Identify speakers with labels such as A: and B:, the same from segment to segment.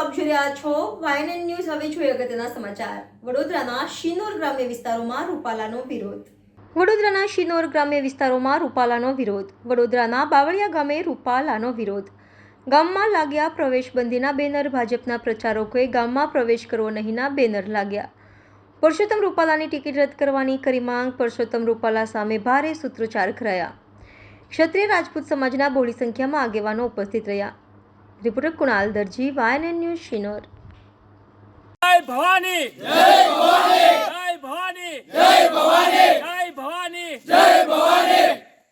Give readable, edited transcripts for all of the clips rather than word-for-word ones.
A: આપ જોઈ રહ્યા છો વાયએનએન ન્યૂઝ. હવે જોઈએ અગત્યના સમાચાર. વડોદરાના શિનોર ગ્રામ્ય વિસ્તારોમાં રૂપાલાનો વિરોધ. વડોદરાના શિનોર ગ્રામ્ય વિસ્તારોમાં રૂપાલાનો વિરોધ. વડોદરાના બાવળિયા ગામે રૂપાલાનો વિરોધ. ગામમાં લાગ્યા પ્રવેશબંધીના બેનર. ભાજપના પ્રચારકોએ ગામમાં પ્રવેશ કરવો નહીંના બેનર લાગ્યા. પરસોત્તમ રૂપાલાની ટિકિટ રદ કરવાની કરી માંગ. પરસોત્તમ રૂપાલા સામે ભારે સૂત્રોચ્ચાર કરાયા. ક્ષત્રિય રાજપૂત સમાજના બહોળી સંખ્યામાં આગેવાનો ઉપસ્થિત રહ્યા. રિપોર્ટર કુણાલ દરજી, વાયએનએન ન્યૂઝ, શિનોર.
B: जय भवानी जय भवानी जय भवानी जय भवानी जय भवानी जय भवानी।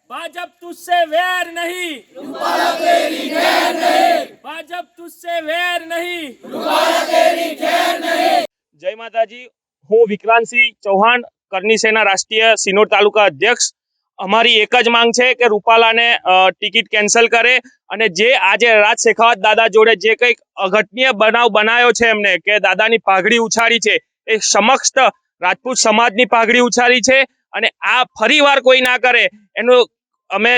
B: भाजप तुझसे वैर नहीं, रूपाला तेरी खैर नहीं। भाजप तुझसे वैर नहीं, रूपाला तेरी खैर नहीं। जय माताजी, હું વિક્રાંતસિંહ ચૌહાણ, કરણી સેના રાષ્ટ્રીય સિનોર તાલુકા અધ્યક્ષ. અમારી એક જ માંગ છે કે રૂપાલાને ટિકિટ કેન્સલ કરે અને જે આજે રાજ શેખાવત દાદા જોડે જે કંઈક અઘટનીય બનાવ બનાવ્યો છે એમને કે દાદાની પાઘડી ઉછાળી છે, એ સમક્ષ રાજપૂત સમાજની પાઘડી ઉછાળી છે અને આ ફરીવાર કોઈ ના કરે એનું અમે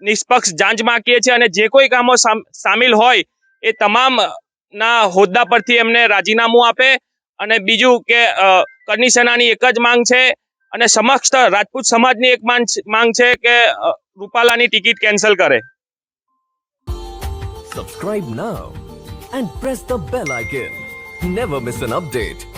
B: નિષ્પક્ષ જાંચ માંગીએ છીએ અને જે કોઈ કામો સામેલ હોય એ તમામના હોદ્દા પરથી એમને રાજીનામું આપે. અને બીજું કે કરણી સેનાની એક જ માંગ છે અને સમક્ષ રાજપૂત સમાજની એક માંગ છે કે રૂપાલાની ટિકિટ કેન્સલ કરે.
C: Subscribe now and press the bell icon. Never miss an update.